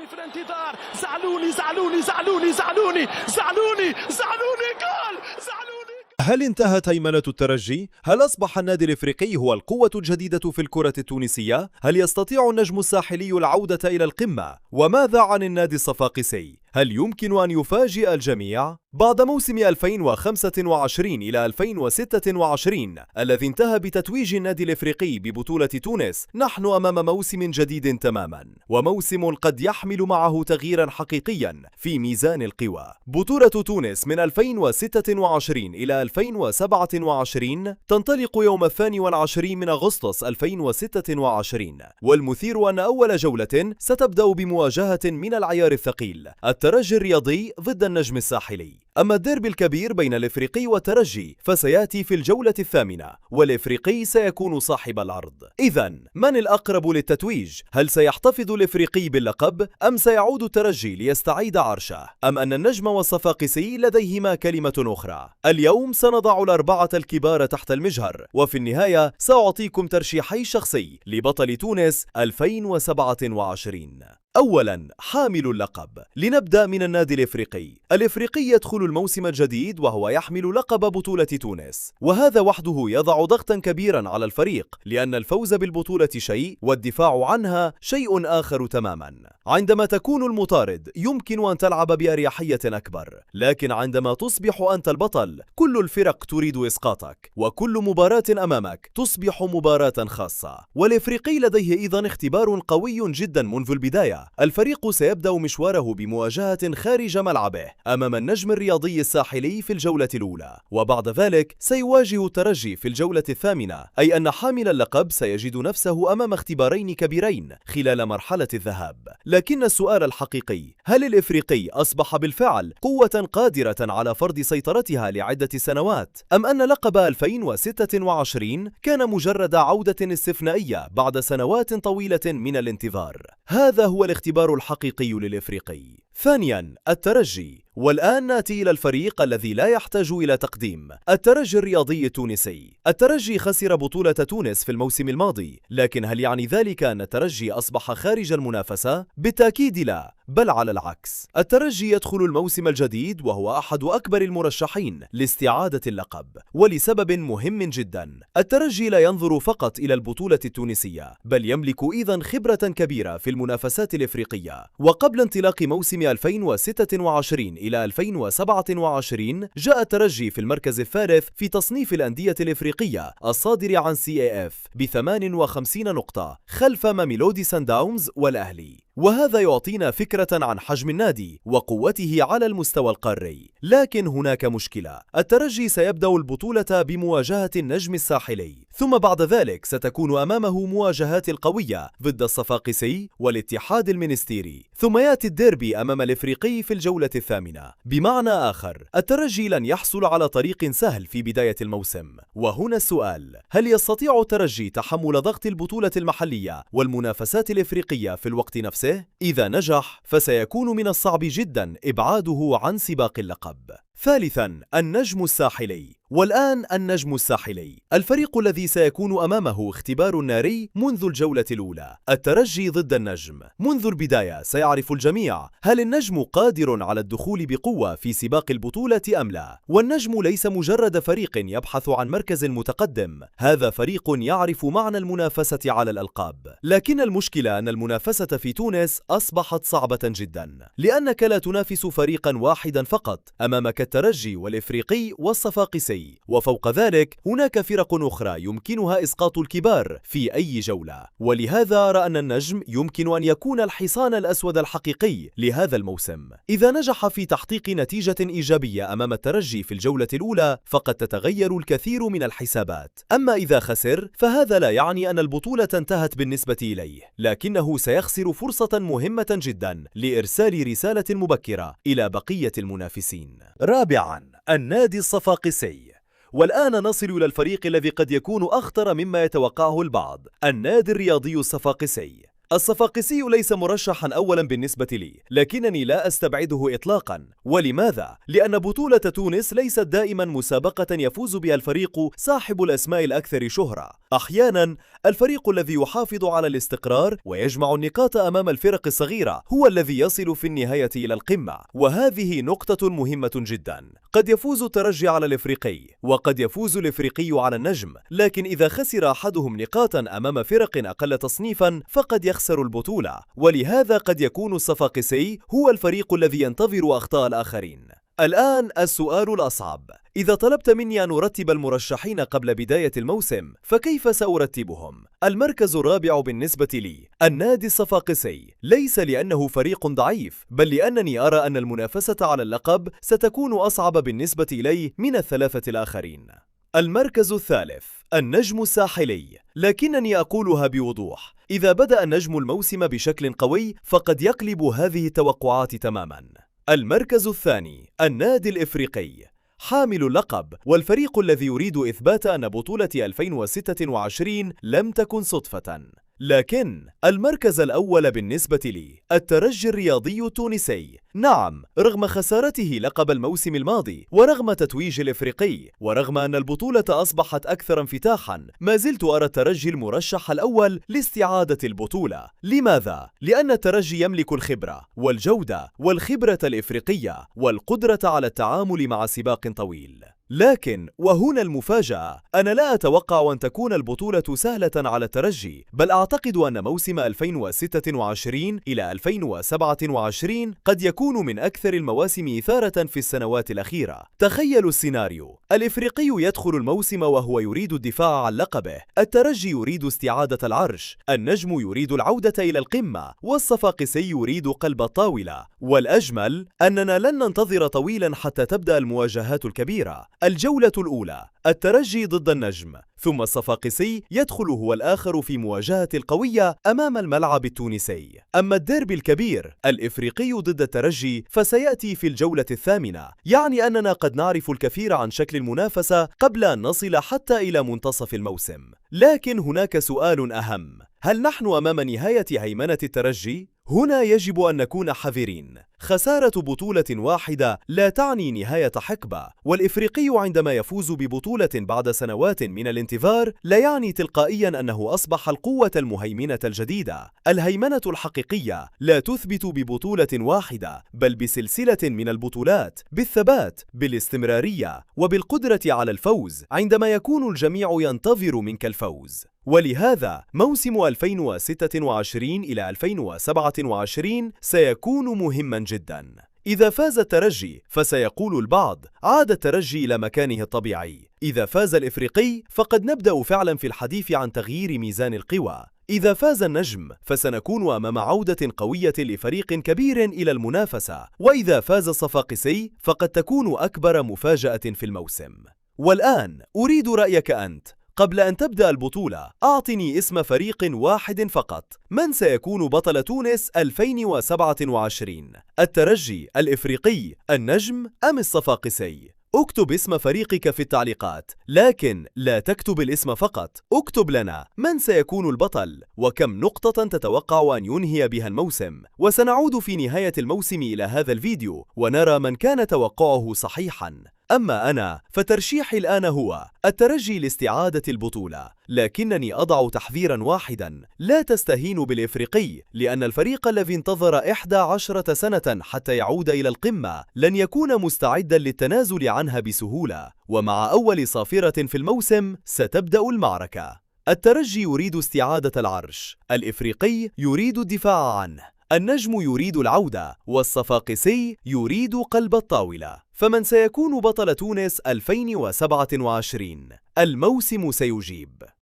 في الانتظار. زعلوني زعلوني زعلوني زعلوني زعلوني زعلوني جول زعلوني. هل انتهت هيمنة الترجي؟ هل أصبح النادي الإفريقي هو القوة الجديدة في الكرة التونسية؟ هل يستطيع النجم الساحلي العودة إلى القمة؟ وماذا عن النادي الصفاقسي؟ هل يمكن أن يفاجئ الجميع؟ بعد موسم 2025 إلى 2026 الذي انتهى بتتويج النادي الإفريقي ببطولة تونس، نحن أمام موسم جديد تماما، وموسم قد يحمل معه تغييرا حقيقيا في ميزان القوى. بطولة تونس من 2026 إلى 2027 تنطلق يوم 22 من أغسطس 2026، والمثير أن أول جولة ستبدأ بمواجهة من العيار الثقيل، الترجي الرياضي ضد النجم الساحلي. أما الديربي الكبير بين الإفريقي والترجي فسيأتي في الجولة الثامنة، والإفريقي سيكون صاحب العرض. إذن من الأقرب للتتويج؟ هل سيحتفظ الإفريقي باللقب أم سيعود الترجي ليستعيد عرشه؟ أم أن النجم والصفاقسي لديهما كلمة أخرى؟ اليوم سنضع الأربعة الكبار تحت المجهر، وفي النهاية سأعطيكم ترشيحي شخصي لبطل تونس 2027. أولا، حامل اللقب. لنبدأ من النادي الإفريقي. الإفريقي يدخل الموسم الجديد وهو يحمل لقب بطولة تونس، وهذا وحده يضع ضغطا كبيرا على الفريق، لأن الفوز بالبطولة شيء والدفاع عنها شيء آخر تماما. عندما تكون المطارد يمكن أن تلعب بأريحية أكبر، لكن عندما تصبح أنت البطل كل الفرق تريد إسقاطك، وكل مباراة أمامك تصبح مباراة خاصة. والإفريقي لديه أيضا اختبار قوي جدا منذ البداية. الفريق سيبدأ مشواره بمواجهة خارج ملعبه أمام النجم الرياضي الساحلي في الجولة الأولى، وبعد ذلك سيواجه الترجي في الجولة الثامنة، أي أن حامل اللقب سيجد نفسه أمام اختبارين كبيرين خلال مرحلة الذهاب. لكن السؤال الحقيقي، هل الإفريقي أصبح بالفعل قوة قادرة على فرض سيطرتها لعدة سنوات، أم أن لقب 2026 كان مجرد عودة استثنائية بعد سنوات طويلة من الانتظار؟ هذا هو الاختبار الحقيقي للإفريقي. ثانيا، الترجي. والآن نأتي إلى الفريق الذي لا يحتاج إلى تقديم، الترجي الرياضي التونسي. الترجي خسر بطولة تونس في الموسم الماضي، لكن هل يعني ذلك أن الترجي أصبح خارج المنافسة؟ بالتأكيد لا، بل على العكس. الترجي يدخل الموسم الجديد وهو أحد أكبر المرشحين لاستعادة اللقب، ولسبب مهم جدا. الترجي لا ينظر فقط إلى البطولة التونسية، بل يملك أيضا خبرة كبيرة في المنافسات الإفريقية. وقبل انطلاق موسم 2026 إلى 2027 جاء الترجي في المركز الثالث في تصنيف الأندية الإفريقية الصادر عن CAF ب58 نقطة، خلف ميلودي سانداونز والأهلي. وهذا يعطينا فكرة عن حجم النادي وقوته على المستوى القاري. لكن هناك مشكلة، الترجي سيبدأ البطولة بمواجهة النجم الساحلي، ثم بعد ذلك ستكون أمامه مواجهات القوية ضد الصفاقسي والاتحاد المنستيري، ثم يأتي الديربي أمام الإفريقي في الجولة الثامنة. بمعنى آخر، الترجي لن يحصل على طريق سهل في بداية الموسم. وهنا السؤال، هل يستطيع الترجي تحمل ضغط البطولة المحلية والمنافسات الإفريقية في الوقت نفسه؟ إذا نجح فسيكون من الصعب جدا إبعاده عن سباق اللقب. ثالثا، النجم الساحلي. والآن النجم الساحلي، الفريق الذي سيكون أمامه اختبار ناري منذ الجولة الأولى، الترجي ضد النجم. منذ البداية سيعرف الجميع هل النجم قادر على الدخول بقوة في سباق البطولة أم لا. والنجم ليس مجرد فريق يبحث عن مركز متقدم، هذا فريق يعرف معنى المنافسة على الألقاب. لكن المشكلة أن المنافسة في تونس أصبحت صعبة جدا، لأنك لا تنافس فريقا واحدا فقط، أمامك الترجي والإفريقي والصفاقسي، وفوق ذلك هناك فرق أخرى يمكنها إسقاط الكبار في أي جولة. ولهذا أرى أن النجم يمكن أن يكون الحصان الأسود الحقيقي لهذا الموسم. إذا نجح في تحقيق نتيجة إيجابية أمام الترجي في الجولة الأولى فقد تتغير الكثير من الحسابات. أما إذا خسر فهذا لا يعني أن البطولة انتهت بالنسبة إليه، لكنه سيخسر فرصة مهمة جدا لإرسال رسالة مبكرة إلى بقية المنافسين. رابعا، النادي الصفاقسي. والآن نصل إلى الفريق الذي قد يكون أخطر مما يتوقعه البعض، النادي الرياضي الصفاقسي. الصفاقسي ليس مرشحا أولا بالنسبة لي، لكنني لا أستبعده إطلاقا. ولماذا؟ لأن بطولة تونس ليست دائما مسابقة يفوز بها الفريق صاحب الأسماء الأكثر شهرة. أحيانا الفريق الذي يحافظ على الاستقرار ويجمع النقاط أمام الفرق الصغيرة هو الذي يصل في النهاية إلى القمة، وهذه نقطة مهمة جدا. قد يفوز الترجي على الإفريقي، وقد يفوز الإفريقي على النجم، لكن إذا خسر أحدهم نقاطا أمام فرق أقل تصنيفا فقد يخسر البطولة. ولهذا قد يكون الصفاقسي هو الفريق الذي ينتظر أخطاء الآخرين. الآن السؤال الأصعب: إذا طلبت مني أن أرتب المرشحين قبل بداية الموسم فكيف سأرتبهم؟ المركز الرابع بالنسبة لي النادي الصفاقسي، ليس لأنه فريق ضعيف، بل لأنني أرى أن المنافسة على اللقب ستكون أصعب بالنسبة إليه من الثلاثة الآخرين. المركز الثالث النجم الساحلي، لكنني أقولها بوضوح: إذا بدأ النجم الموسم بشكل قوي فقد يقلب هذه التوقعات تماما. المركز الثاني النادي الإفريقي، حامل اللقب والفريق الذي يريد إثبات أن بطولة 2026 لم تكن صدفة. لكن المركز الأول بالنسبة لي الترجي الرياضي التونسي. نعم، رغم خسارته لقب الموسم الماضي، ورغم تتويج الإفريقي، ورغم أن البطولة أصبحت أكثر انفتاحا، ما زلت أرى الترجي المرشح الأول لاستعادة البطولة. لماذا؟ لأن الترجي يملك الخبرة والجودة والخبرة الإفريقية والقدرة على التعامل مع سباق طويل. لكن وهنا المفاجأة، أنا لا أتوقع أن تكون البطولة سهلة على الترجي، بل أعتقد أن موسم 2026 إلى 2027 قد يكون من أكثر المواسم إثارة في السنوات الأخيرة. تخيلوا السيناريو: الإفريقي يدخل الموسم وهو يريد الدفاع عن لقبه، الترجي يريد استعادة العرش، النجم يريد العودة إلى القمة، والصفاقسي يريد قلب الطاولة. والأجمل أننا لن ننتظر طويلا حتى تبدأ المواجهات الكبيرة. الجولة الأولى الترجي ضد النجم، ثم الصفاقسي يدخل هو الآخر في مواجهة القوية أمام الملعب التونسي. أما الديربي الكبير الإفريقي ضد الترجي فسيأتي في الجولة الثامنة، يعني أننا قد نعرف الكثير عن شكل المنافسة قبل أن نصل حتى إلى منتصف الموسم. لكن هناك سؤال أهم: هل نحن أمام نهاية هيمنة الترجي؟ هنا يجب أن نكون حذرين. خسارة بطولة واحدة لا تعني نهاية حقبة، والإفريقي عندما يفوز ببطولة بعد سنوات من الانتظار لا يعني تلقائيا أنه أصبح القوة المهيمنة الجديدة. الهيمنة الحقيقية لا تثبت ببطولة واحدة، بل بسلسلة من البطولات، بالثبات، بالاستمرارية، وبالقدرة على الفوز عندما يكون الجميع ينتظر منك الفوز. ولهذا موسم 2026 إلى 2027 سيكون مهما جدا. إذا فاز الترجي فسيقول البعض: عاد الترجي إلى مكانه الطبيعي. إذا فاز الإفريقي فقد نبدأ فعلا في الحديث عن تغيير ميزان القوى. إذا فاز النجم فسنكون أمام عودة قوية لفريق كبير إلى المنافسة. وإذا فاز الصفاقسي فقد تكون أكبر مفاجأة في الموسم. والآن أريد رأيك أنت. قبل أن تبدأ البطولة أعطني اسم فريق واحد فقط. من سيكون بطل تونس 2027؟ الترجي، الإفريقي، النجم أم الصفاقسي؟ اكتب اسم فريقك في التعليقات، لكن لا تكتب الاسم فقط، اكتب لنا من سيكون البطل وكم نقطة تتوقع أن ينهي بها الموسم. وسنعود في نهاية الموسم إلى هذا الفيديو ونرى من كان توقعه صحيحا. أما أنا فترشيحي الآن هو الترجي لاستعادة البطولة، لكنني أضع تحذيرا واحدا: لا تستهينوا بالإفريقي، لأن الفريق الذي انتظر 11 سنة حتى يعود إلى القمة لن يكون مستعدا للتنازل عنها بسهولة، ومع أول صافرة في الموسم ستبدأ المعركة. الترجي يريد استعادة العرش، الإفريقي يريد الدفاع عنه، النجم يريد العودة، والصفاقسي يريد قلب الطاولة. فمن سيكون بطل تونس 2027؟ الموسم سيجيب.